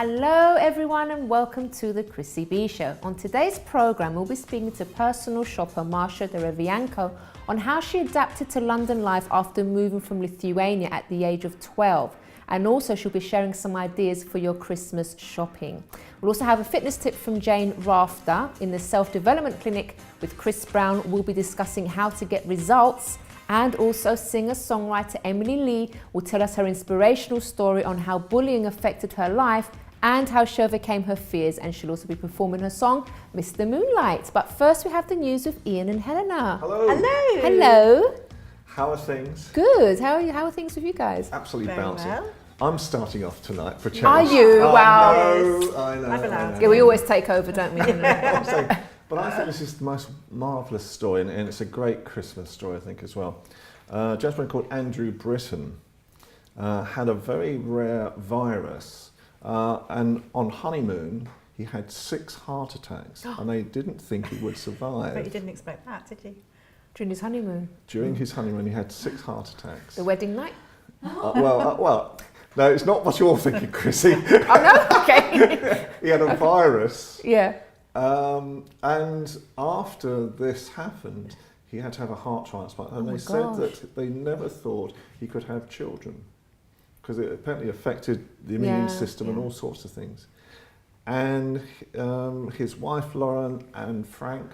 Hello everyone and welcome to the Chrissy B Show. On today's programme we'll be speaking to personal shopper Marsha Derevianko on how she adapted to London life after moving from Lithuania at the age of 12. And also she'll be sharing some ideas for your Christmas shopping. We'll also have a fitness tip from Jane Rafter. In the self-development clinic with Chris Browne, we'll be discussing how to get results. And also singer-songwriter Emily Lee will tell us her inspirational story on how bullying affected her life and how she overcame her fears. And she'll also be performing her song, Mr Moonlight. But first we have the news with Ian and Helena. Hello. Hello. Hello. How are things? Good. How are things with you guys? Absolutely Very bouncing. well. I'm starting off tonight for a change. Are you? Wow. I know. Yeah, we always take over, don't we? I'm saying, but I think this is the most marvellous story, and it's a great Christmas story, I think, as well. A gentleman called Andrew Britton had a very rare virus, and on honeymoon, he had 6 heart attacks, and they didn't think he would survive. But you didn't expect that, did you? During his honeymoon? During his honeymoon, he had 6 heart attacks. The wedding night? Well, no, it's not what you're thinking, Chrissy. Oh no? Okay. He had a virus. Yeah. And after this happened, he had to have a heart transplant, and they said that they never thought he could have children because it apparently affected the immune system and all sorts of things. And his wife Lauren and Frank,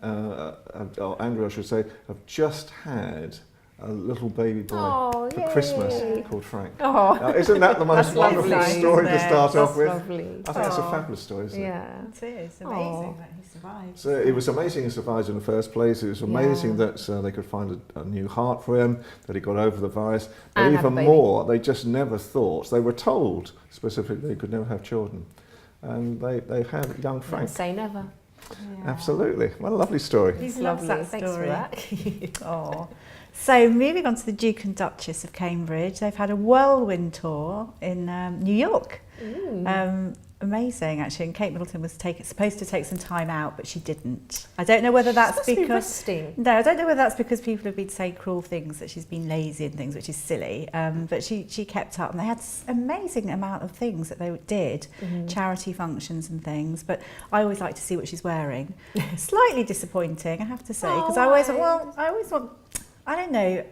or Andrew I should say, have just had a little baby boy for Christmas called Frank. Oh. Now, isn't that the most wonderful lovely, story to start off with? Lovely. I think it's a fabulous story, isn't it? Yeah. It is amazing that he survived. So it was amazing he survived in the first place. It was amazing that they could find a new heart for him, that he got over the virus. But And even more, they just never thought, they were told specifically they could never have children. And they had young Frank. Never say never. Yeah. Absolutely. What a lovely story. He's lovely. That Thanks for story. that. Oh. So moving on to the Duke and Duchess of Cambridge, they've had a whirlwind tour in New York. Amazing, actually. And Kate Middleton was supposed to take some time out, but she didn't. I don't know whether that's because no, I don't know whether that's because people have been saying cruel things, that she's been lazy and things, which is silly. But she kept up, and they had an amazing amount of things that they did, charity functions and things. But I always like to see what she's wearing. Slightly disappointing, I have to say, because I always want. I don't know.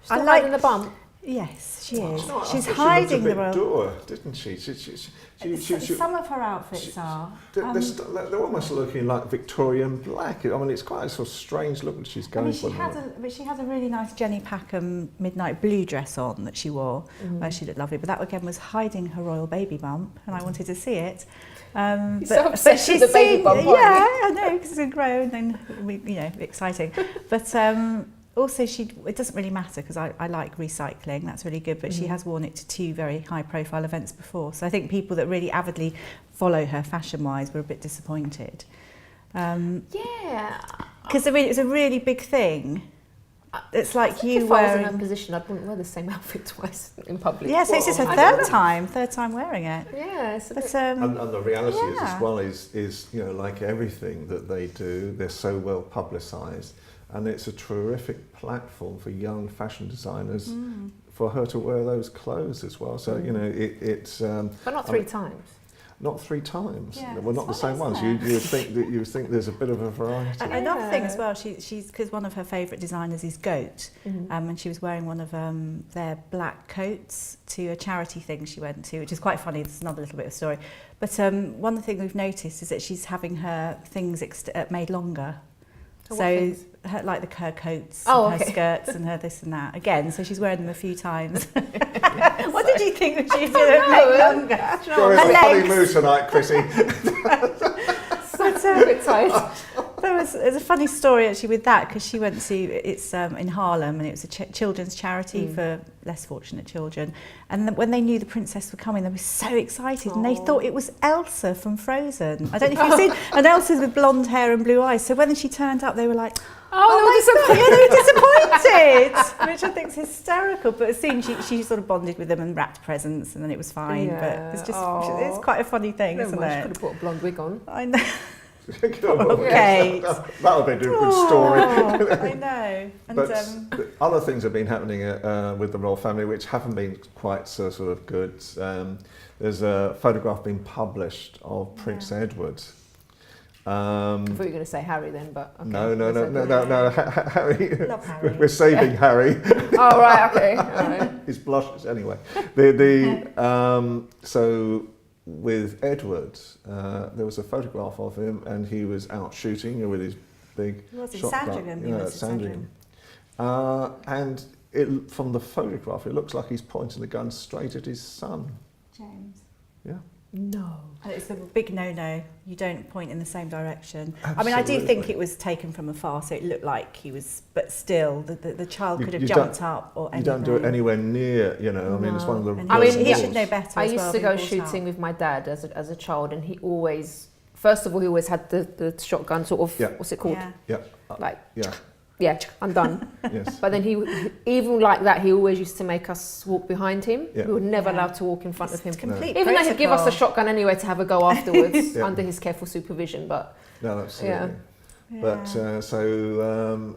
She's I like the bump. Yes, she is. She's hiding the royal. royal. Didn't she? Some of her outfits are. They're almost looking like Victorian black. I mean, it's quite a sort of strange look that she's going for. But she has a really nice Jenny Packham midnight blue dress on that she wore, where she looked lovely. But that again was hiding her royal baby bump, and I wanted to see it. But she's the baby bump. Yeah, I know, because it's grown and exciting. But also, it doesn't really matter because I like recycling, that's really good, but she has worn it to 2 very high-profile events before. So I think people that really avidly follow her fashion-wise were a bit disappointed. Yeah. Because I mean, it's a really big thing. It's like you if I was in her position, I wouldn't wear the same outfit twice in public. Yeah, so it's just her third time wearing it. Yeah. And the reality is as well is like everything that they do, they're so well publicised. And it's a terrific platform for young fashion designers for her to wear those clothes as well. So, it's... but not 3 times. Not 3 times. Yeah, well, not the same ones. You think there's a bit of a variety. Another thing as well, she's because one of her favourite designers is Goat, and she was wearing one of their black coats to a charity thing she went to, which is quite funny. This is another little bit of story. But one thing we've noticed is that she's having her things made longer. So her coats, her skirts and her this and that. Again, so she's wearing them a few times. What did you think that she was going to make longer? Sure, it's a funny mood tonight, Chrissy. So a bit tired. There's a funny story actually with that, because she went to, it's in Harlem, and it was a children's charity for less fortunate children. And when they knew the princess were coming, they were so excited, and they thought it was Elsa from Frozen. I don't know if you've seen, and Elsa's with blonde hair and blue eyes. So when she turned up, they were like, oh my God, they were disappointed, which I think is hysterical. But soon she sort of bonded with them and wrapped presents, and then it was fine. Yeah. But it's just it's quite a funny thing, isn't it? She could have put a blonde wig on. I know. Kate. That would be a good story. I know. And, but other things have been happening with the royal family which haven't been quite so sort of good. There's a photograph being published of Prince Edward. I thought you were going to say Harry then, but okay. No. Harry. Love Harry. We're saving Harry. Oh right, okay. All right. His blushes anyway. So with Edward, there was a photograph of him, and he was out shooting with his big Sandringham. Sandringham. And from the photograph, it looks like he's pointing the gun straight at his son. James. Yeah. No. And it's a big no-no. You don't point in the same direction. Absolutely. I mean, I do think it was taken from afar, so it looked like he was, but still, the child could have You jumped up or anything. You don't do it anywhere near, I mean, it's one of the... And he should know better. I as used well, to go being brought shooting up. with my dad as a child, and he always, first of all, he always had the shotgun sort of, what's it called? Yeah. I'm done. Yes. But then he, even like that, he always used to make us walk behind him. Yeah. We were never allowed to walk in front of him. Complete Even though he'd give us a protocol. shotgun anyway to have a go afterwards Yeah. under his careful supervision. But No, absolutely. Yeah. But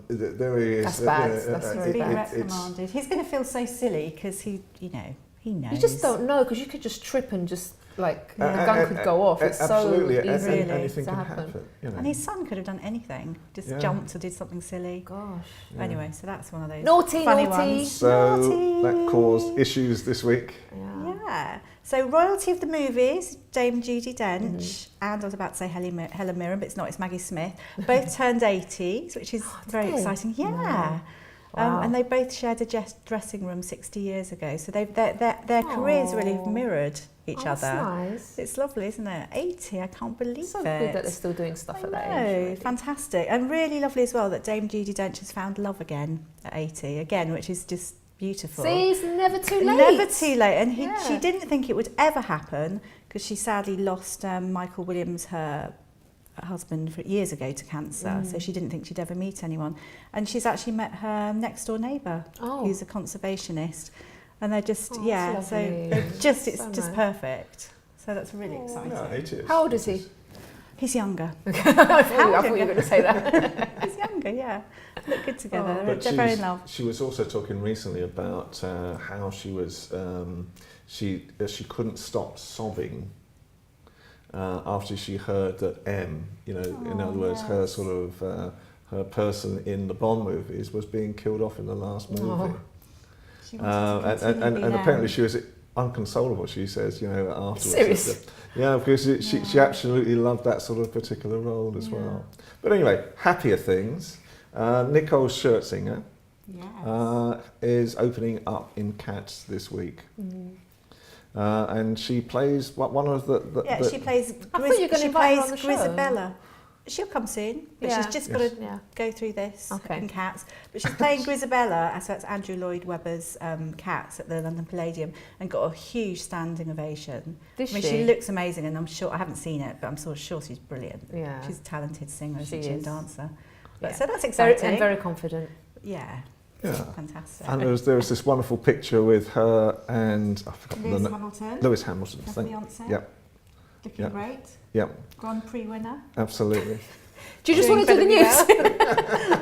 there he is. That's bad. That's very Being bad. reprimanded. He's going to feel so silly because he knows. you just don't know, because you could just trip and just like the Uh, gun could go off. It's absolutely, so easy anything to can happen. happen. And his son could have done anything, just jumped or did something silly. Gosh. Yeah. Anyway, so that's one of those Naughty, funny naughty. ones. So Naughty. that caused issues this week. Yeah. So royalty of the movies, Dame Judi Dench, and I was about to say Helen Mirren, but it's not, it's Maggie Smith. Both turned 80, which is very they? exciting. Yeah. No. Wow. And they both shared a dressing room 60 years ago. So their careers really have mirrored each That's other. nice. It's lovely, isn't it? 80, I can't believe It's so it. good that they're still doing stuff I at that know, age. Really. fantastic. And really lovely as well that Dame Judi Dench has found love again at 80, again, which is just beautiful. See, it's never too late. Never too late. And Yeah. she didn't think it would ever happen because she sadly lost Michael Williams, her husband, years ago to cancer. So she didn't think she'd ever meet anyone. And she's actually met her next door neighbour, who's a conservationist. And they're just, Oh, yeah, that's so lovely. it's just So nice. perfect. So that's really exciting. Yeah, it is. How old is he? He's younger. I thought you were going to say that. He's younger, yeah. Look good together. Oh. They're very in love. She was also talking recently about how she was she couldn't stop sobbing after she heard that M, in other words, her sort of her person in the Bond movies was being killed off in the last movie. She wanted to continue And being apparently she was unconsolable, she says, afterwards. Serious? Yeah, because she absolutely loved that sort of particular role as well. But anyway, happier things. Nicole Scherzinger is opening up in Cats this week. And she plays one of the she plays. I thought you were going to invite her on the show. Grisabella. She'll come soon, but she's just got to go through this in Cats. But she's playing Grisabella, so that's Andrew Lloyd Webber's Cats at the London Palladium, and got a huge standing ovation. She looks amazing, and I'm sure, I haven't seen it, but I'm sure she's brilliant. Yeah. She's a talented singer, isn't she, and dancer. Yeah. So that's exciting. And very confident. Yeah. Yeah. Fantastic. And there was this wonderful picture with her and I forgot Lewis Hamilton. Lewis Hamilton. Her fiancé. Yep. Looking great. Yep. Grand Prix winner. Absolutely. Do you just want to do the news?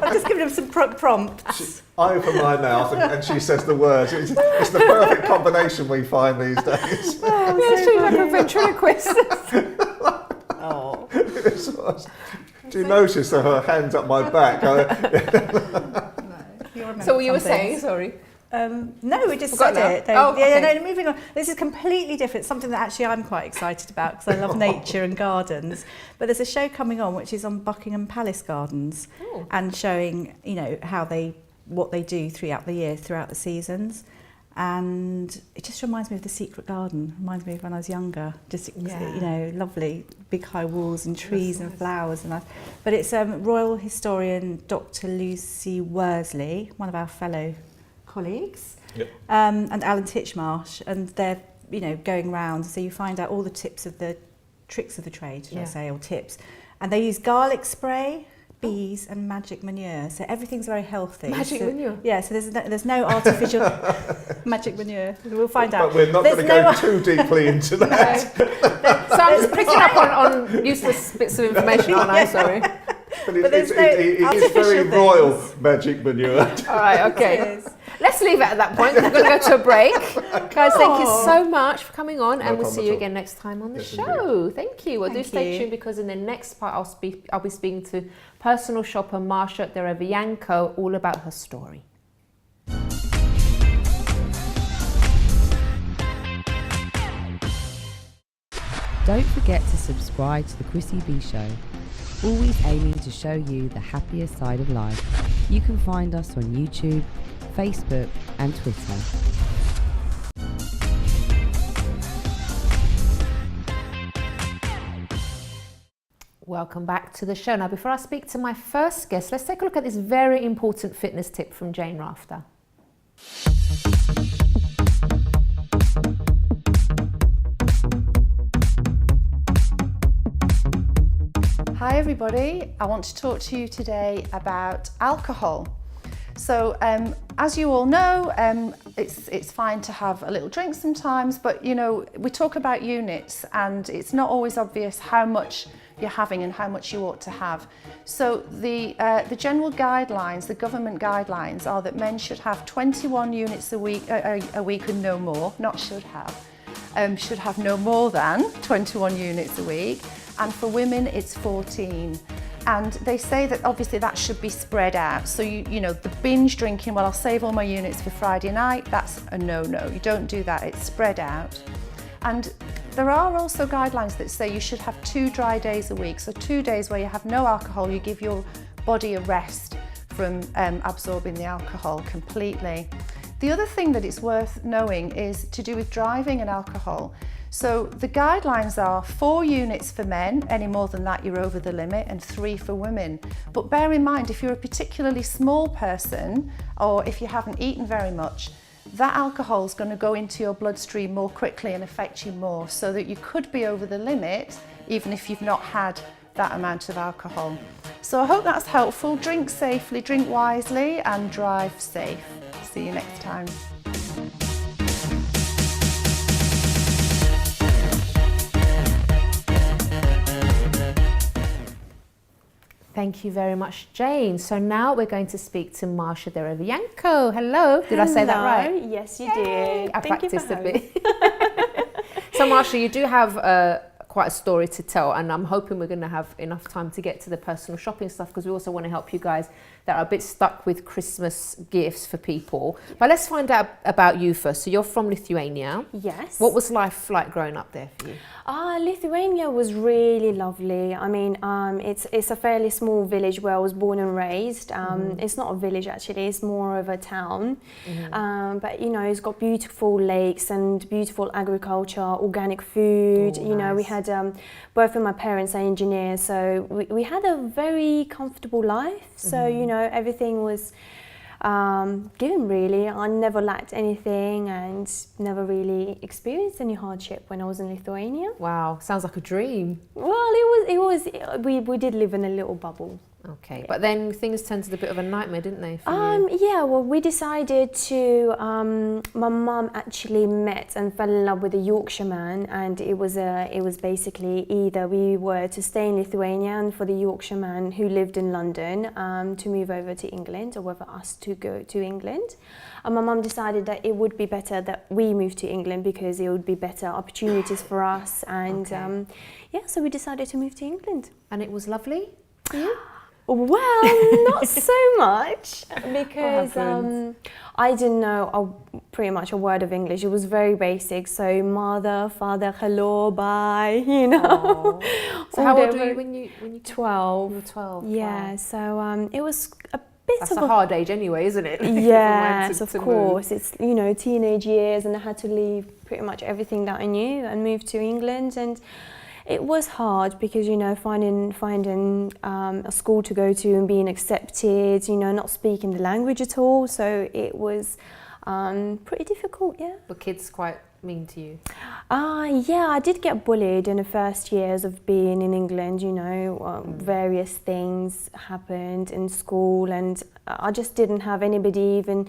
I'm just giving him some prompts. I open my mouth and she says the words. It's the perfect combination we find these days. She's like a ventriloquist. Oh. Do you notice that her hand's up my back? So what you were saying, sorry. No, we just Forgot said it. now. No, moving on. This is completely different, something that actually I'm quite excited about because I love nature and gardens. But there's a show coming on which is on Buckingham Palace Gardens and showing, what they do throughout the year, throughout the seasons. And it just reminds me of The Secret Garden. Reminds me of when I was younger. Just, lovely, big high walls and trees and flowers. But it's Royal Historian Dr. Lucy Worsley, one of our fellow colleagues, and Alan Titchmarsh, and they're going round, so you find out all the tricks of the trade, should I say, or tips. And they use garlic spray, bees and magic manure. So everything's very healthy. Magic manure? Yeah, so there's no artificial magic manure. We'll find out. But we're not going to go too deeply into that. So I'm just picking up on useless bits of information, aren't I? Sorry. But But there's it no is very artificial royal things. magic manure. All right, okay. It is. Let's leave it at that point. We're going to go to a break. Guys, thank you so much for coming on, No and we'll problem see at you all. again next time on the Yes, show. Thank you. Well, do Thank stay you. tuned, because in the next part I'll be speaking to personal shopper Marsha Derevianko all about her story. Don't forget to subscribe to the Chrissy B Show, always aiming to show you the happier side of life. You can find us on YouTube, Facebook and Twitter. Welcome back to the show. Now, before I speak to my first guest, let's take a look at this very important fitness tip from Jane Rafter. Hi everybody, I want to talk to you today about alcohol. So as you all know, it's fine to have a little drink sometimes, but you know, we talk about units and it's not always obvious how much you're having and how much you ought to have. So the general guidelines, the government guidelines, are that men should have 21 units a week and no more, not should have no more than 21 units a week. And for women it's 14. And they say that obviously that should be spread out. So you know, the binge drinking, well, I'll save all my units for Friday night, that's a no-no. You don't do that, it's spread out. And there are also guidelines that say you should have 2 dry days a week. So 2 days where you have no alcohol, you give your body a rest from absorbing the alcohol completely. The other thing that it's worth knowing is to do with driving and alcohol. So the guidelines are 4 units for men, any more than that you're over the limit, and 3 for women. But bear in mind, if you're a particularly small person, or if you haven't eaten very much, that alcohol is going to go into your bloodstream more quickly and affect you more, so that you could be over the limit even if you've not had that amount of alcohol. So I hope that's helpful. Drink safely, drink wisely, and drive safe. See you next time. Thank you very much, Jane. So now we're going to speak to Marsha Derevianko. Hello. Did I say that right? Yes, you Yay. did. I Thank you practiced for a bit. So Marsha, you do have quite a story to tell, and I'm hoping we're going to have enough time to get to the personal shopping stuff, because we also want to help you guys that are a bit stuck with Christmas gifts for people. But let's find out about you first. So you're from Lithuania. Yes. What was life like growing up there for you? Lithuania was really lovely. I mean, it's a fairly small village where I was born and raised. It's not a village actually, it's more of a town. But you know, it's got beautiful lakes and beautiful agriculture, organic food. Oh, you know, we had both of my parents are engineers, so we had a very comfortable life. So you know, everything was given really. I never lacked anything and never really experienced any hardship when I was in Lithuania. Wow, sounds like a dream. Well, we did live in a little bubble. Okay, but then things turned to a bit of a nightmare, didn't they? For you? Yeah, well, we decided to, my mum actually met and fell in love with a Yorkshire man, and it was basically either we were to stay in Lithuania and for the Yorkshire man who lived in London to move over to England, or whether us to go to England. And my mum decided that it would be better that we moved to England because it would be better opportunities for us, and yeah, so we decided to move to England. And it was lovely for you? Well, not so much, because I didn't know pretty much a word of English. It was very basic, so mother, father, hello, bye, you know. So how old were you when you 12. You were 12. Yeah, Wow. so it was a bit That's of a hard age anyway, isn't it? Yes, of to course. It's, you know, teenage years, and I had to leave pretty much everything that I knew and move to England. And it was hard because, you know, finding a school to go to and being accepted, you know, not speaking the language at all. So it was pretty difficult, yeah. Were kids quite mean to you? Yeah, I did get bullied in the first years of being in England, you know, various things happened in school, and I just didn't have anybody even,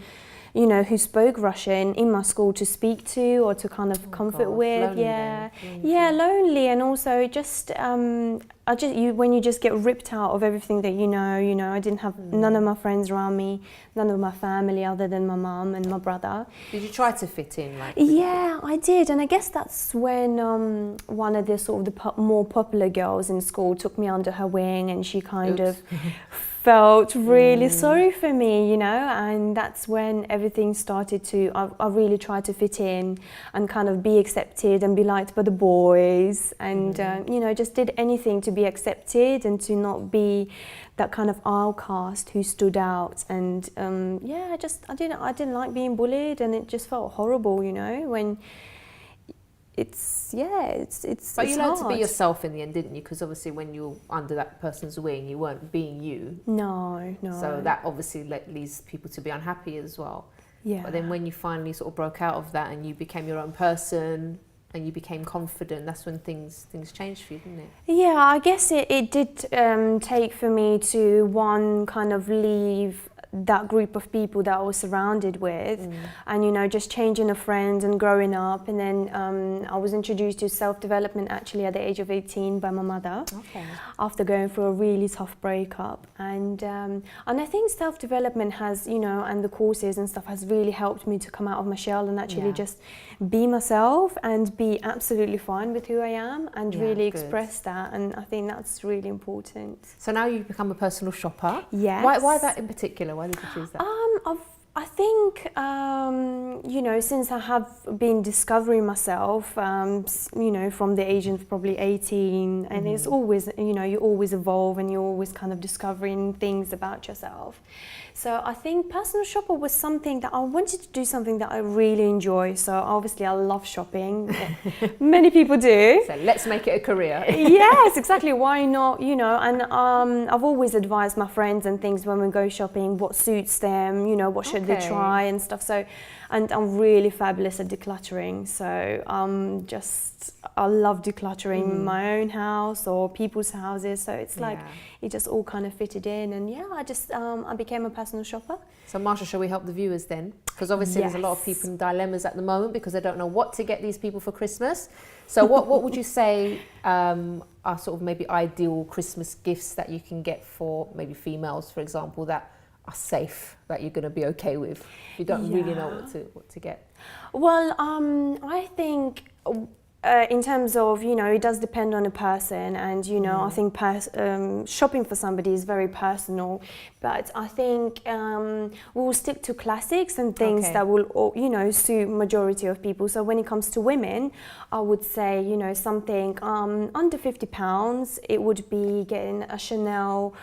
you know, who spoke Russian in my school to speak to or to kind of comfort with. Lonely Yeah, then. yeah, lonely, and also just when you just get ripped out of everything that you know, I didn't have none of my friends around me, none of my family other than my mum and my brother. Did you try to fit in? Yeah, I did, and I guess that's when one of the sort of the more popular girls in school took me under her wing, and she kind of felt really sorry for me, you know, and that's when everything started to, I really tried to fit in and kind of be accepted and be liked by the boys, and you know, just did anything to be accepted and to not be that kind of outcast who stood out. And yeah, I didn't like being bullied, and it just felt horrible, you know, when it's But you learned to be hard. yourself in the end, didn't you? Because obviously when you were under that person's wing, you weren't being you. No. So that obviously leads people to be unhappy as well. Yeah. But then when you finally sort of broke out of that and you became your own person and you became confident, that's when things changed for you, didn't it? Yeah, I guess it did take for me to kind of leave that group of people that I was surrounded with, and you know, just changing of friends and growing up. And then I was introduced to self-development actually at the age of 18 by my mother, after going through a really tough breakup. And I think self-development has, you know, and the courses and stuff has really helped me to come out of my shell and actually just be myself and be absolutely fine with who I am, and really express that. And I think that's really important. So now you've become a personal shopper. Yes. Why that in particular? Why did you choose that? I think, you know, since I have been discovering myself, you know, from the age of probably 18, and it's always, you know, you always evolve and you're always kind of discovering things about yourself. So I think personal shopper was something that I wanted to do, something that I really enjoy. So obviously I love shopping. Many people do. So let's make it a career. Yes, exactly. Why not? You know, and I've always advised my friends and things when we go shopping, what suits them, you know, what should they try and stuff. So, and I'm really fabulous at decluttering. So I love decluttering my own house or people's houses. So it's like, it just all kind of fitted in. And yeah, I became a personal shopper. So Marsha, shall we help the viewers then? Because obviously there's a lot of people in dilemmas at the moment because they don't know what to get these people for Christmas. So what would you say are sort of maybe ideal Christmas gifts that you can get for maybe females, for example, that are safe, that you're going to be okay with if you don't really know what to get? Well, I think in terms of, you know, it does depend on a person, and you know, I think shopping for somebody is very personal, but I think we'll stick to classics and things that will, you know, suit majority of people. So when it comes to women, I would say, you know, something under £50, it would be getting a Chanel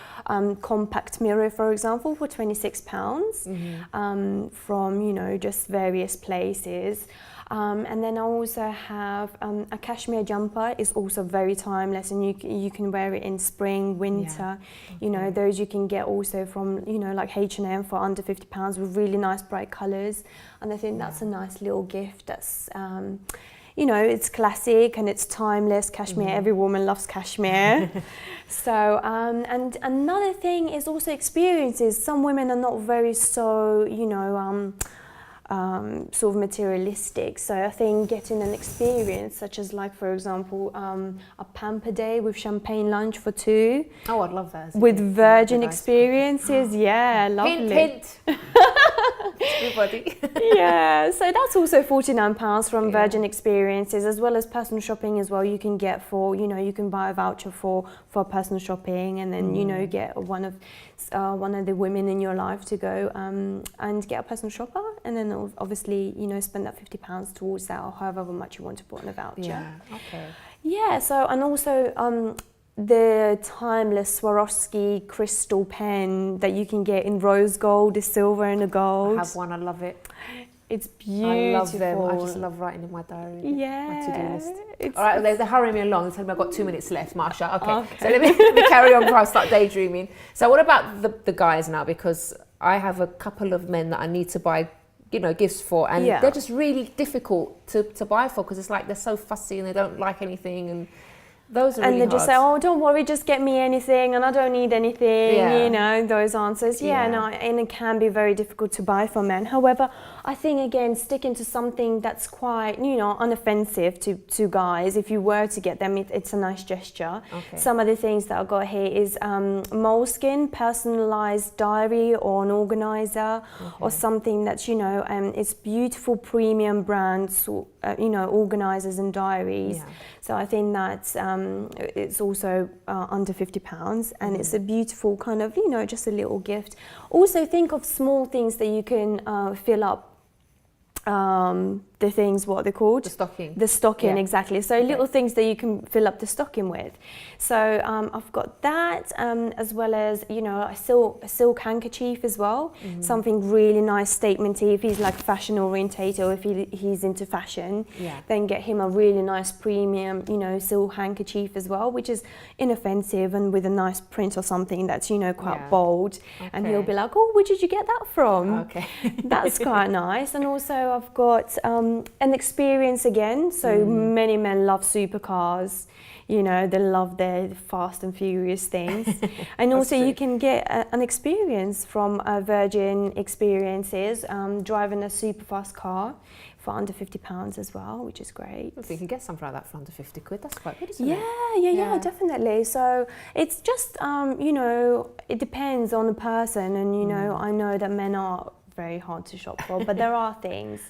compact mirror, for example, for £26 from, you know, just various places. And then I also have a cashmere jumper. Is also very timeless, and you can wear it in spring, winter. You know, those you can get also from, you know, like H&M for under £50 with really nice bright colours. And I think that's a nice little gift. That's you know, it's classic and it's timeless. Cashmere, every woman loves cashmere. So, and another thing is also experiences. Some women are not very you know, sort of materialistic. So I think getting an experience such as, like, for example, a pamper day with champagne lunch for two. Oh, I'd love that. With virgin experiences. Yeah, lovely. Hint, hint. Everybody. Yeah, so that's also £49 from Virgin Experiences, as well as personal shopping as well. You can get for, you know, you can buy a voucher for personal shopping, and then you know, get one of the women in your life to go and get a personal shopper, and then obviously, you know, spend that £50 towards that, or however much you want to put on a voucher. Yeah. Okay. Yeah. So, and also the timeless Swarovski crystal pen that you can get in rose gold, the silver and the gold. I have one. I love it. It's beautiful. I love them. I just love writing in my diary. Yeah. My to-do list. All right, they're hurrying me along. They're telling me I've got 2 minutes left, Marsha. Okay. So let me carry on before I start daydreaming. So what about the guys now? Because I have a couple of men that I need to buy gifts for, and Yeah. they're just really difficult to buy for, because it's like they're so fussy and they don't like anything, and those are really And they just say, hard. oh, don't worry, just get me anything and I don't need anything, Yeah. those answers. Yeah. No, and it can be very difficult to buy for men. However, I think, again, sticking to something that's quite, unoffensive to guys, if you were to get them, it's a nice gesture. Okay. Some of the things that I've got here is moleskin, personalised diary or an organiser, or something that's, it's beautiful premium brands, organisers and diaries. Yeah. So I think that's it's also under £50, and it's a beautiful kind of, just a little gift. Also, think of small things that you can fill up the things, what they're called? The stocking. The stocking, Yeah. exactly. So little things that you can fill up the stocking with. So I've got that, as well as, a silk handkerchief as well. Something really nice, statementy. If he's like fashion orientated, or if he's into fashion, then get him a really nice premium, silk handkerchief as well, which is inoffensive and with a nice print or something that's, quite bold. And he'll be like, oh, where did you get that from? Okay. That's quite nice. And also I've got an experience again. So many men love supercars. They love their fast and furious things. And also you can get an experience from Virgin Experiences, driving a super fast car for under £50 as well, which is great. So you can get something like that for under 50 quid. That's quite good, isn't it? Yeah, definitely. So it's just, it depends on the person. And, I know that men are very hard to shop for, but there are things.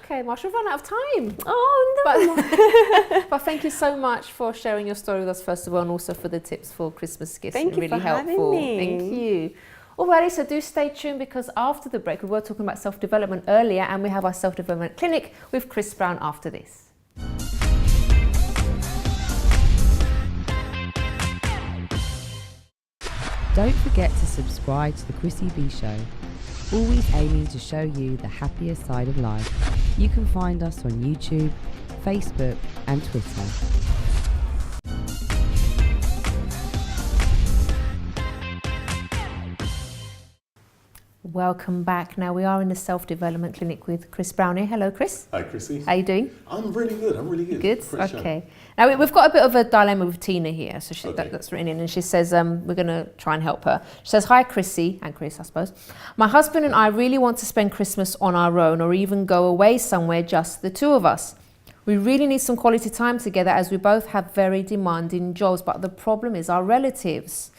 Okay, Marsha, we've run out of time. Oh, no. But thank you so much for sharing your story with us, first of all, and also for the tips for Christmas gifts. Thank you really for helpful. having me. Thank you. Alrighty, so do stay tuned, because after the break, we were talking about self-development earlier, and we have our self-development clinic with Chris Browne after this. Don't forget to subscribe to the Chrissy B Show. Always aiming to show you the happier side of life. You can find us on YouTube, Facebook and Twitter. Welcome back. Now, we are in the self-development clinic with Chris Browne. Hello, Chris. Hi, Chrissy. How you doing? I'm really good. Good. Fresh Okay. show. Now, we've got a bit of a dilemma with Tina here. So that's written in, and she says we're going to try and help her. She says, hi, Chrissy, and Chris, I suppose. My husband and I really want to spend Christmas on our own, or even go away somewhere, just the two of us. We really need some quality time together, as we both have very demanding jobs. But the problem is our relatives.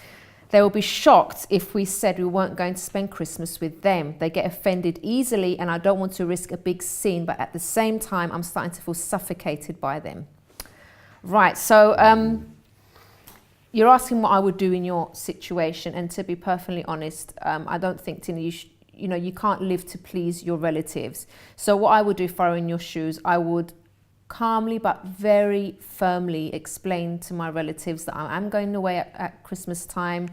They will be shocked if we said we weren't going to spend Christmas with them. They get offended easily, and I don't want to risk a big scene, but at the same time, I'm starting to feel suffocated by them. Right, so you're asking what I would do in your situation, and to be perfectly honest, I don't think, Tina, you can't live to please your relatives. So what I would do if I were in your shoes, I would calmly but very firmly explain to my relatives that I am going away at Christmas time,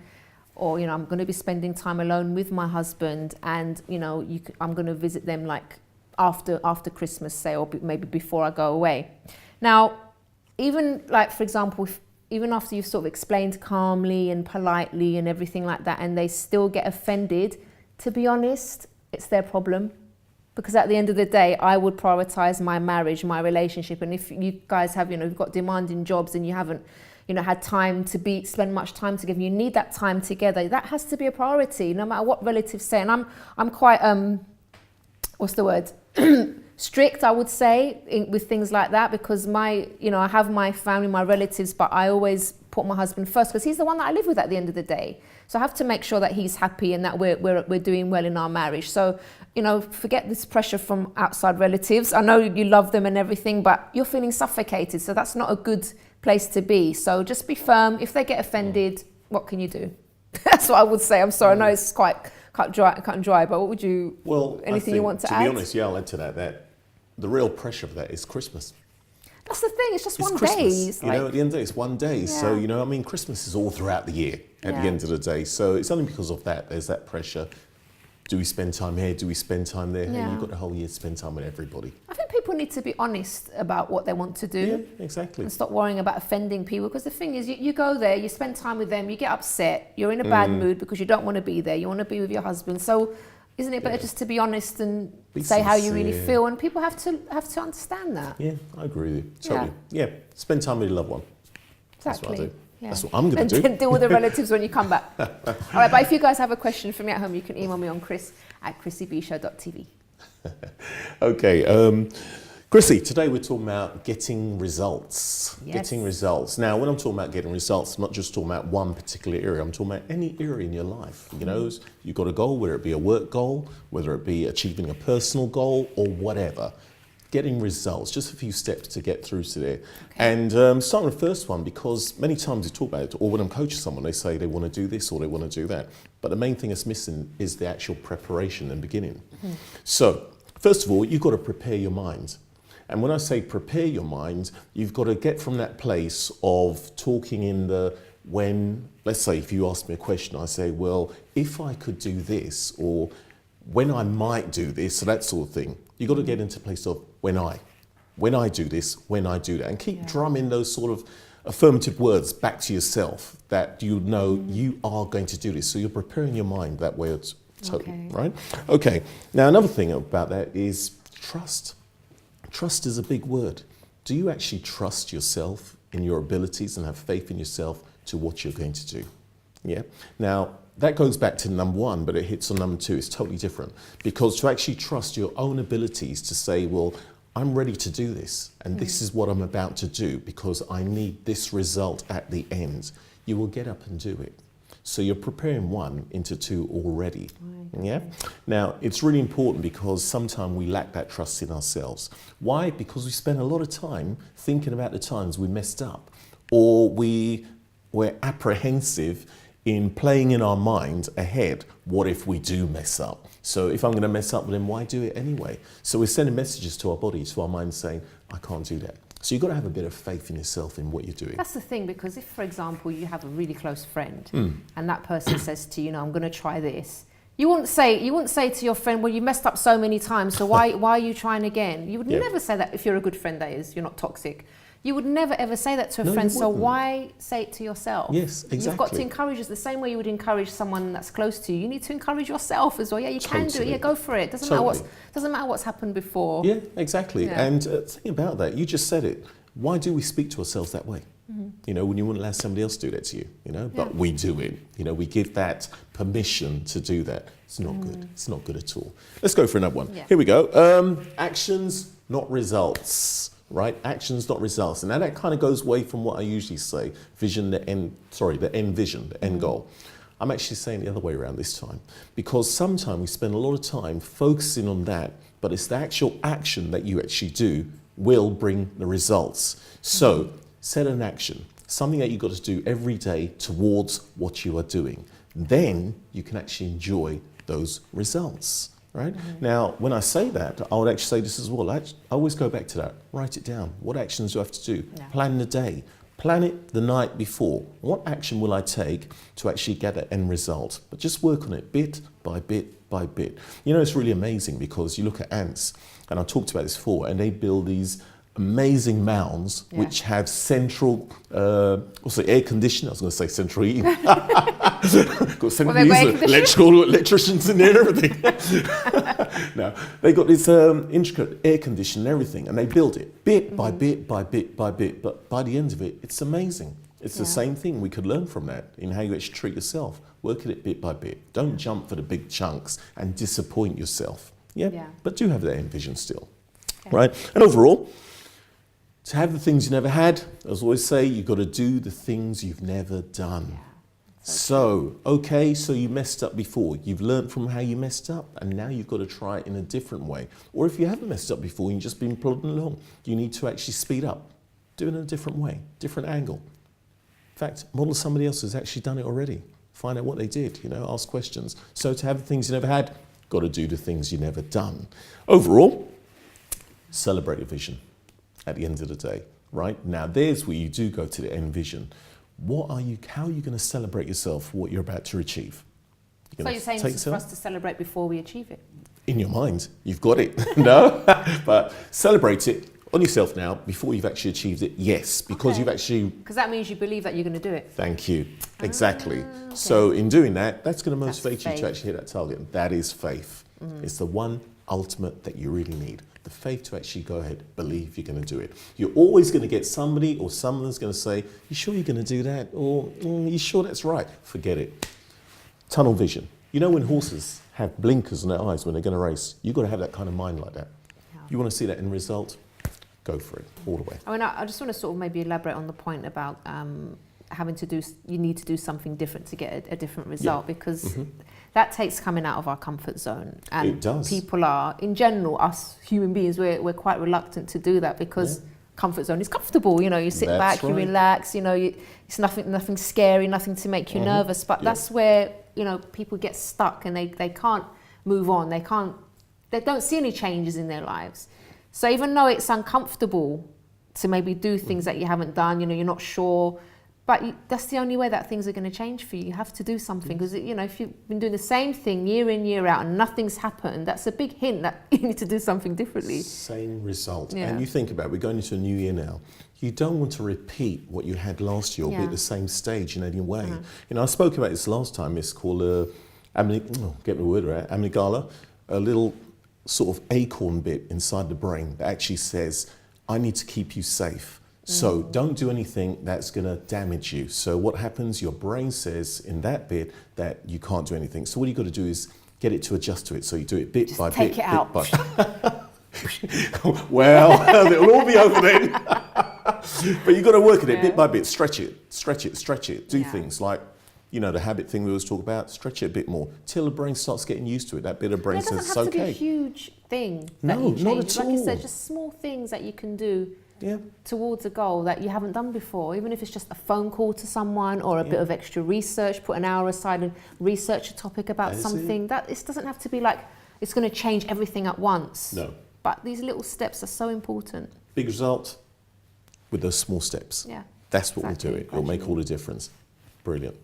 or I'm going to be spending time alone with my husband, and I'm going to visit them like after Christmas, say, or maybe before I go away. Now, even like, for example, even after you've sort of explained calmly and politely and everything like that, and they still get offended, to be honest, it's their problem. Because at the end of the day, I would prioritize my marriage, my relationship. And if you guys have, you've got demanding jobs and you haven't, had time to spend much time together, you need that time together. That has to be a priority, no matter what relatives say. And I'm quite, what's the word? Strict, I would say, with things like that, because I have my family, my relatives, but I always put my husband first, because he's the one that I live with at the end of the day. So I have to make sure that he's happy and that we're doing well in our marriage. So, forget this pressure from outside relatives. I know you love them and everything, but you're feeling suffocated. So that's not a good place to be. So just be firm. If they get offended, what can you do? That's what I would say. I'm sorry. I know it's quite cut and dry, but what would you, anything you want to add? To be honest, I'll add to that the real pressure of that is Christmas. That's the thing, it's just one Christmas. day. It's at the end of the day, it's one day. So, Christmas is all throughout the year at the end of the day. So it's only because of that, there's that pressure. Do we spend time here? Do we spend time there? Yeah. Hey, you've got the whole year to spend time with everybody. I think people need to be honest about what they want to do. Yeah, exactly. And stop worrying about offending people, because the thing is, you go there, you spend time with them, you get upset, you're in a bad mood because you don't want to be there, you want to be with your husband. So Isn't it better just to be honest and Be say how you really sincere. feel? And people have to understand that. Yeah, I agree with you. Totally. Yeah. Spend time with your loved one. That's what I Exactly. do. Yeah. That's what I'm going to And do. deal with the relatives when you come back. All right, but if you guys have a question for me at home, you can email me on chris@chrissybshow.tv. Okay. Chrissy, today we're talking about getting results. Yes. Getting results. Now, when I'm talking about getting results, I'm not just talking about one particular area. I'm talking about any area in your life. You know, you've got a goal, whether it be a work goal, whether it be achieving a personal goal or whatever. Getting results, just a few steps to get through to there. And starting with the first one, because many times we talk about it, or when I'm coaching someone, they say they want to do this or they want to do that. But the main thing that's missing is the actual preparation and beginning. So, first of all, you've got to prepare your mind. And when I say prepare your mind, you've got to get from that place of talking in the when, let's say if you ask me a question, I say, well, if I could do this, or when I might do this, so that sort of thing. You've got to get into a place of when I do this, when I do that, and keep drumming those sort of affirmative words back to yourself that you know you are going to do this. So you're preparing your mind that way, totally, right? Okay, now another thing about that is trust. Trust is a big word. Do you actually trust yourself in your abilities and have faith in yourself to what you're going to do? Yeah. Now, that goes back to number one, but it hits on number two. It's totally different. Because to actually trust your own abilities to say, well, I'm ready to do this, and this is what I'm about to do because I need this result at the end. You will get up and do it. So you're preparing one into two already. Yeah. Now, it's really important because sometimes we lack that trust in ourselves. Why? Because we spend a lot of time thinking about the times we messed up, or we're apprehensive in playing in our mind ahead. What if we do mess up? So if I'm going to mess up, then why do it anyway? So we're sending messages to our body, to our mind saying, I can't do that. So you've got to have a bit of faith in yourself in what you're doing. That's the thing, because if, for example, you have a really close friend and that person says to you, I'm going to try this, you wouldn't say to your friend, well, you messed up so many times, so why are you trying again? You would never say that if you're a good friend, that is, you're not toxic. You would never ever say that to a friend, so why say it to yourself? Yes, exactly. You've got to encourage us the same way you would encourage someone that's close to you. You need to encourage yourself as well. Yeah, you can do it. Yeah, go for it. Doesn't matter what's happened before. Yeah, exactly. Yeah. And think about that. You just said it. Why do we speak to ourselves that way? You know, when you wouldn't let somebody else do that to you, you know, but we do it. You know, we give that permission to do that. It's not good. It's not good at all. Let's go for another one. Yeah. Here we go. Actions, not results. Right? Actions, not results. And now that kind of goes away from what I usually say, the end vision, the end goal. I'm actually saying the other way around this time, because sometimes we spend a lot of time focusing on that, but it's the actual action that you actually do will bring the results. So set an action, something that you've got to do every day towards what you are doing. Then you can actually enjoy those results. Right? Now, when I say that, I would actually say this as well. I always go back to that. Write it down. What actions do I have to do? Yeah. Plan the day. Plan it the night before. What action will I take to actually get that end result? But just work on it bit by bit by bit. You know, it's really amazing because you look at ants, and I talked about this before, and they build these amazing mounds which have central, air conditioning. I was going to say central heating. Got central electricians in there and everything. No, they got this intricate air conditioning and everything, and they build it bit by bit by bit by bit. But by the end of it, it's amazing. It's the same thing we could learn from that in how you actually treat yourself. Work at it bit by bit. Don't jump for the big chunks and disappoint yourself. Yeah. But do have that end vision still, right? And overall, to have the things you never had, as I always say, you've got to do the things you've never done. Yeah. So you messed up before. You've learned from how you messed up, and now you've got to try it in a different way. Or if you haven't messed up before and you've just been plodding along, you need to actually speed up. Do it in a different way, different angle. In fact, model somebody else who's actually done it already. Find out what they did, ask questions. So to have the things you never had, got to do the things you never done. Overall, celebrate your vision at the end of the day, right? Now, there's where you do go to the end vision. How are you going to celebrate yourself for what you're about to achieve? So you're saying it's for us to celebrate before we achieve it? In your mind, you've got it. No, but celebrate it on yourself now before you've actually achieved it. Yes, because you've actually... Because that means you believe that you're going to do it. Thank you. Exactly. Okay. So in doing that, that's going to motivate you to actually hit that target. That is faith. It's the one ultimate that you really need. The faith to actually go ahead, believe you're going to do it. You're always going to get somebody or someone's going to say, you sure you're going to do that? Or you sure that's right? Forget it. Tunnel vision. You know when horses have blinkers in their eyes when they're going to race, you've got to have that kind of mind like that. Yeah. You want to see that end result? Go for it, all the way. I mean, I just want to sort of maybe elaborate on the point about you need to do something different to get a different result, because that takes coming out of our comfort zone. And it does. People are, in general, us human beings, we're quite reluctant to do that because comfort zone is comfortable. You know, you sit back, you relax, you know, it's nothing scary, nothing to make you nervous. But that's where, you know, people get stuck and they can't move on. They don't see any changes in their lives. So even though it's uncomfortable to maybe do things that you haven't done, you know, you're not sure, but that's the only way that things are going to change for you. You have to do something, because, you know, if you've been doing the same thing year in, year out and nothing's happened, that's a big hint that you need to do something differently. Same result. Yeah. And you think about it, we're going into a new year now. You don't want to repeat what you had last year or be at the same stage in any way. You know, I spoke about this last time. It's called amygdala, a little sort of acorn bit inside the brain that actually says, I need to keep you safe. So don't do anything that's going to damage you. So what happens? Your brain says in that bit that you can't do anything. So what you got to do is get it to adjust to it. So you do it bit by bit. Take it out. Well, it'll all be over then. But you've got to work at it bit by bit. Stretch it. Do things like, you know, the habit thing we always talk about. Stretch it a bit more till the brain starts getting used to it. That bit of brain says it's okay. It doesn't have to be a huge thing. No, not at all. Like you said, just small things that you can do towards a goal that you haven't done before, even if it's just a phone call to someone or a bit of extra research, put an hour aside and research a topic about something. That it doesn't have to be like it's going to change everything at once. No. But these little steps are so important. Big result with those small steps. Yeah. That's what will do it. It'll make all the difference. Brilliant.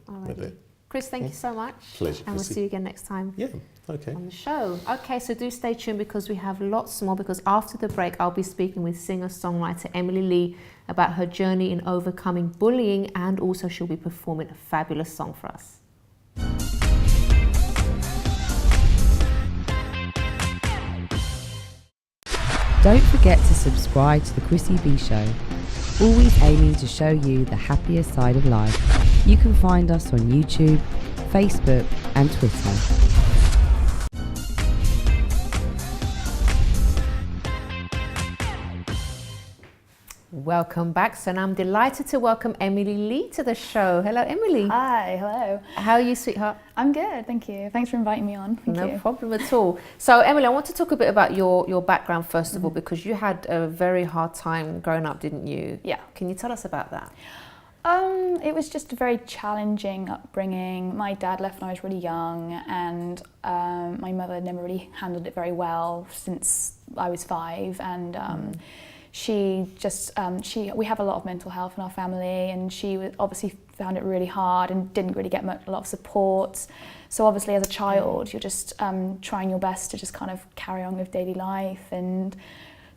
Chris, thank you so much. Pleasure. And we'll see you again next time. Yeah, okay. On the show. Okay, so do stay tuned because we have lots more, because after the break I'll be speaking with singer-songwriter Emily Lee about her journey in overcoming bullying, and also she'll be performing a fabulous song for us. Don't forget to subscribe to the Chrissy B Show, always aiming to show you the happier side of life. You can find us on YouTube, Facebook and Twitter. Welcome back. So now I'm delighted to welcome Emily Lee to the show. Hello, Emily. Hi, hello. How are you, sweetheart? I'm good, thank you. Thanks for inviting me on. Thank you. No problem at all. So, Emily, I want to talk a bit about your background first of all, because you had a very hard time growing up, didn't you? Yeah. Can you tell us about that? It was just a very challenging upbringing. My dad left when I was really young, and my mother never really handled it very well since I was 5, and we have a lot of mental health in our family, and she obviously found it really hard and didn't really get a lot of support. So obviously as a child, you're just trying your best to just kind of carry on with daily life and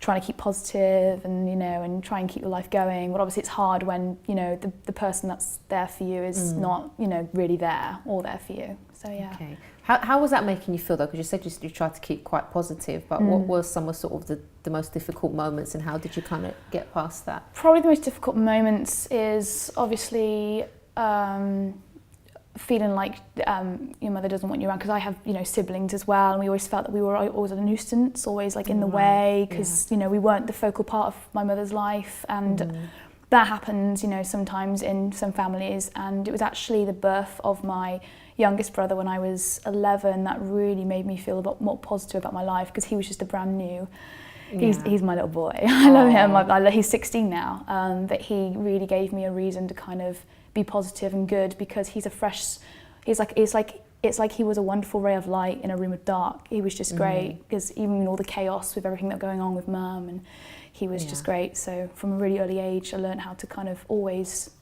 trying to keep positive and, you know, and try and keep your life going. But obviously it's hard when, you know, the person that's there for you is not, you know, really there for you. So yeah. Okay. How was that making you feel though? Because you said you tried to keep quite positive, but what were some of sort of the most difficult moments, and how did you kind of get past that? Probably the most difficult moments is obviously feeling like your mother doesn't want you around, because I have, you know, siblings as well, and we always felt that we were always a nuisance, always like in the way, because you know, we weren't the focal part of my mother's life, and that happens, you know, sometimes in some families. And it was actually the birth of my youngest brother when I was 11 that really made me feel a lot more positive about my life, because he was just a brand new. He's my little boy. I love him. He's 16 now, but he really gave me a reason to kind of be positive and good, because he's a fresh. It's like he was a wonderful ray of light in a room of dark. He was just great, because even in all the chaos with everything that's going on with Mum, and he was just great. So from a really early age, I learned how to kind of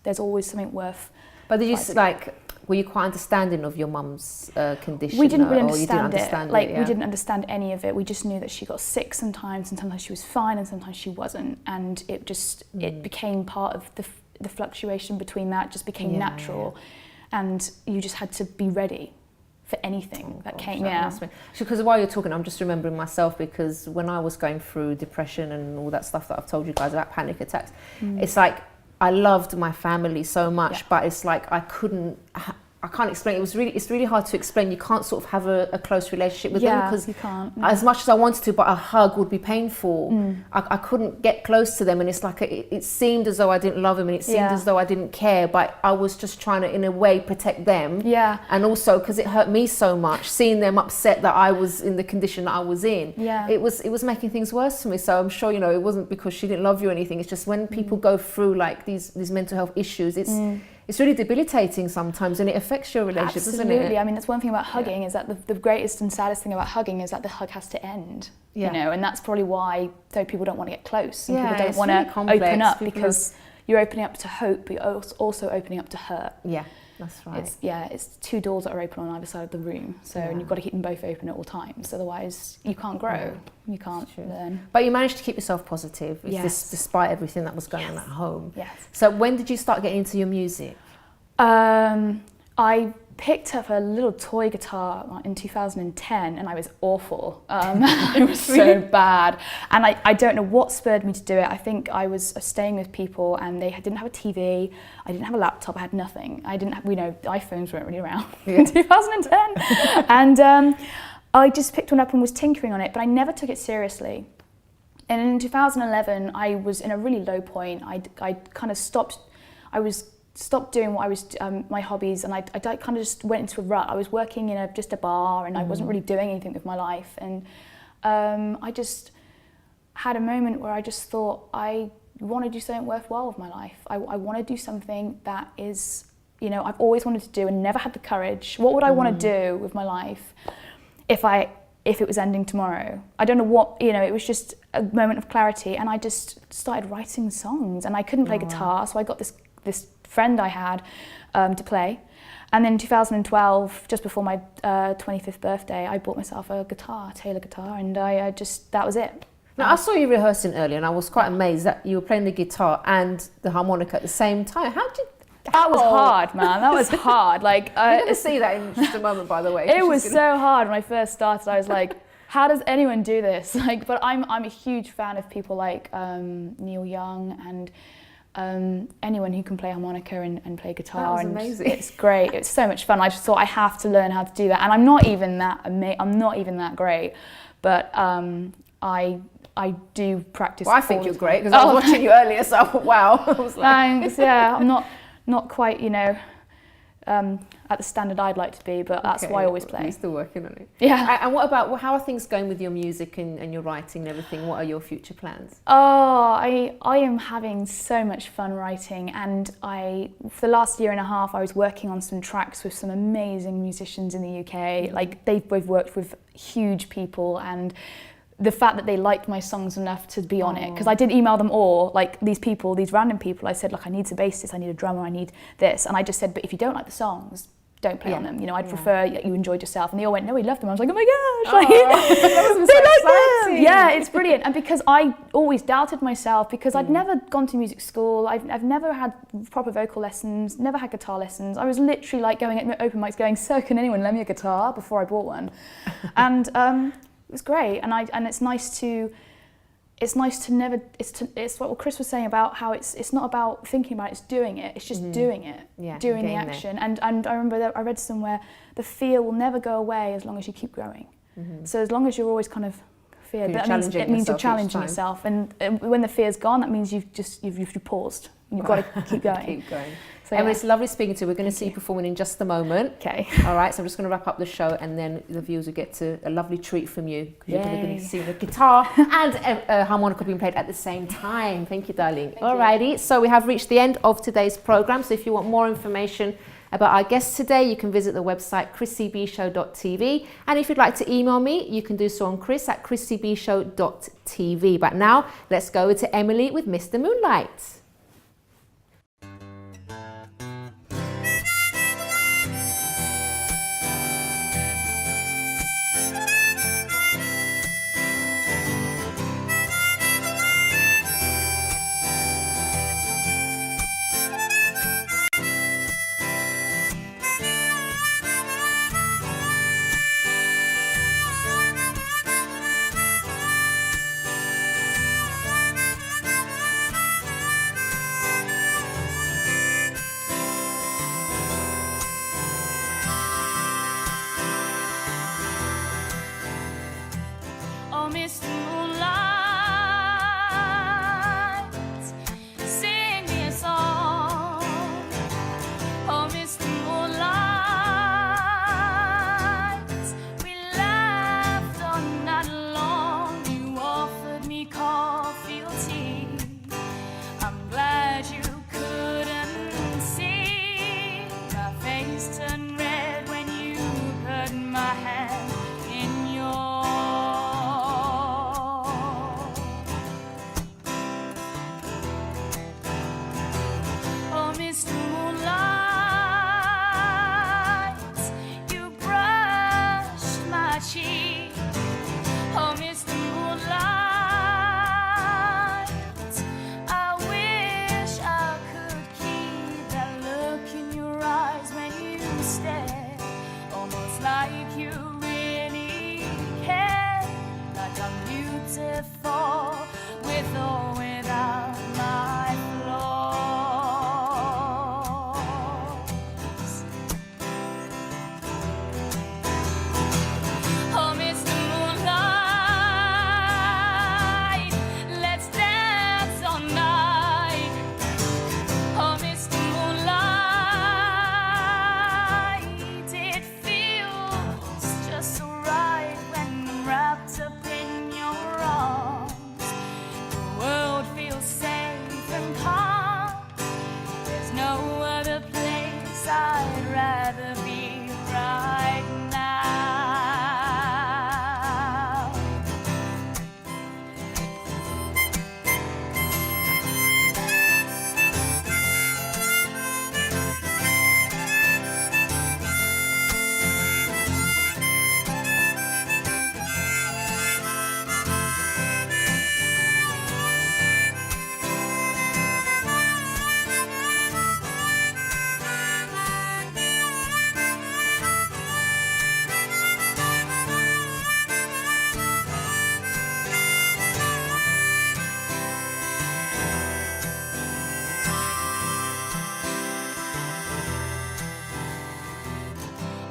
there's always something worth. But did you were you quite understanding of your mum's condition? We didn't really understand, you didn't understand it. We didn't understand any of it. We just knew that she got sick sometimes, and sometimes she was fine, and sometimes she wasn't. And it just it became part of the fluctuation between that. Just became natural, and you just had to be ready for anything that came. Because while you're talking, I'm just remembering myself, because when I was going through depression and all that stuff that I've told you guys about, panic attacks, it's like I loved my family so much, but it's like I can't explain. It's really hard to explain. You can't sort of have a close relationship with them, because you can't. As much as I wanted to, but a hug would be painful. I couldn't get close to them, and it's like it seemed as though I didn't love them, and it seemed as though I didn't care, but I was just trying to, in a way, protect them. And also because it hurt me so much, seeing them upset that I was in the condition that I was in. It was making things worse for me. So I'm sure, you know, it wasn't because she didn't love you or anything. It's just when people go through like these mental health issues, it's really debilitating sometimes, and it affects your relationship, doesn't it? Absolutely. I mean, that's one thing about hugging, is that the greatest and saddest thing about hugging is that the hug has to end. You know, and that's probably why people don't want to get close, and people don't want to open up, because you're opening up to hope, but you're also opening up to hurt. Yeah, that's right. It's two doors that are open on either side of the room, so and you've got to keep them both open at all times, otherwise you can't grow, you can't learn. But you managed to keep yourself positive, despite everything that was going on at home. Yes. So when did you start getting into your music? I picked up a little toy guitar in 2010, and I was awful. It was so bad, and I don't know what spurred me to do it. I think I was staying with people, and they didn't have a TV, I didn't have a laptop, I had nothing. I didn't have, you know, iPhones weren't really around in 2010, and I just picked one up and was tinkering on it, but I never took it seriously. And in 2011, I was in a really low point. I kind of stopped doing what I was, my hobbies, and I kind of just went into a rut. I was working in just a bar, and I wasn't really doing anything with my life. And I just had a moment where I just thought, I want to do something worthwhile with my life. I want to do something that is, you know, I've always wanted to do and never had the courage. What would I want to do with my life if it was ending tomorrow? I don't know what, you know, it was just a moment of clarity, and I just started writing songs, and I couldn't play guitar, so I got this friend I had to play. And then in 2012, just before my 25th birthday, I bought myself a guitar, a Taylor guitar, and that was it. Now, I saw you rehearsing earlier, and I was quite amazed that you were playing the guitar and the harmonica at the same time. That was hard, man. That was hard. Like, you're going to see that in just a moment, by the way. It was so hard when I first started. I was like, how does anyone do this? Like, but I'm a huge fan of people like Neil Young and anyone who can play harmonica and play guitar. That was and amazing. It's great. It's so much fun. I just thought I have to learn how to do that, and I'm not even that great, but I do practice. Well, I think you're great, because I was watching you earlier, so I thought, wow. I was like, thanks. Yeah, I'm not quite, you know, at the standard I'd like to be, but that's why I always play. You're still working on it. Yeah. And what about, how are things going with your music and your writing and everything? What are your future plans? Oh, I am having so much fun writing, and for the last year and a half, I was working on some tracks with some amazing musicians in the UK. Like, they've both worked with huge people, and the fact that they liked my songs enough to be on it, because I did email them all, like these random people, I said, look, I need a bassist, I need a drummer, I need this, and I just said, but if you don't like the songs, don't play on them. You know, I'd prefer you enjoyed yourself. And they all went, no, we loved them. I was like, oh my gosh, like, that was so exciting. Yeah, it's brilliant. And because I always doubted myself, because I'd never gone to music school, I've never had proper vocal lessons, never had guitar lessons. I was literally like going at open mics going, so can anyone lend me a guitar, before I bought one. And it was great. And it's nice to never, it's what Chris was saying about how it's not about thinking about it, it's doing it. It's just doing it, doing the action. And I remember that I read somewhere, the fear will never go away as long as you keep growing. So as long as you're always kind of feared, it means you're challenging yourself. And when the fear's gone, that means you've paused. You've got to keep going. Keep going. So, Emma, it's lovely speaking to you. We're going to see you performing in just a moment. Okay. All right, so I'm just going to wrap up the show, and then the viewers will get a lovely treat from you, because you're going to be seeing a guitar and a harmonica being played at the same time. Thank you, darling. All righty, so we have reached the end of today's programme. So if you want more information about our guests today, you can visit the website chrissybshow.tv, and if you'd like to email me, you can do so on chris@chrissybshow.tv. But now let's go to Emily with Mr Moonlight. Mr. Moonlight, sing me a song. Oh, Mr. Moonlight, we laughed all night long. You offered me coffee or tea. I'm glad you couldn't see my face turn red when you put my hand in yours. Oh, Mr. Moonlight, you brushed my cheek. Oh, Mr. Moonlight, I wish I could keep that look in your eyes when you stare, almost like you really care, like I'm beautiful with or without my flaws. Oh, Mr. Moonlight, let's dance all night. Oh, Mr. Moonlight, it feels just so right when I'm wrapped up in your arms. The world feels safe and calm. There's no other place I'd rather be right now.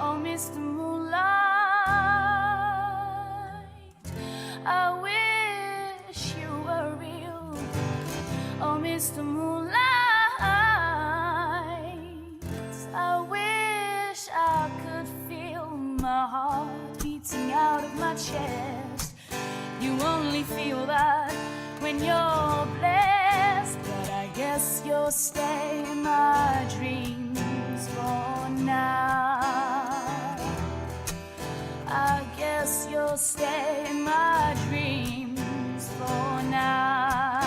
Oh, Mr. Moonlight, I wish you were real. Oh, Mr. Moonlight, I wish I could feel my heart beating out of my chest. You only feel that when you're blessed, but I guess you'll stay in my dreams for now. I guess you'll stay in my dreams for now.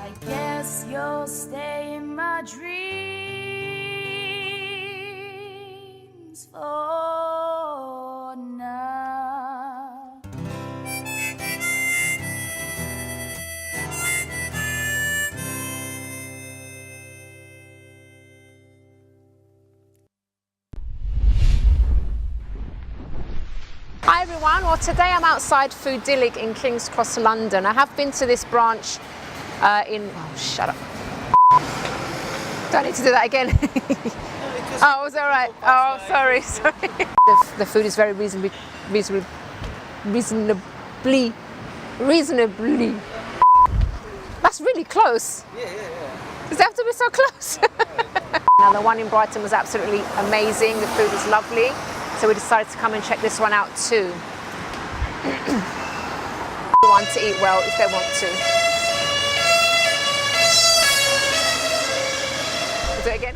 I guess you'll stay in my dreams for now. Hi everyone, well today I'm outside Foodillic in King's Cross, London. I have been to this branch in, oh shut up. Don't need to do that again. Oh, it was alright. Oh, sorry. The food is very reasonably. That's really close. Yeah. Does it have to be so close? Now the one in Brighton was absolutely amazing. The food was lovely. So we decided to come and check this one out too. Want to eat well if they want to. We'll do it again.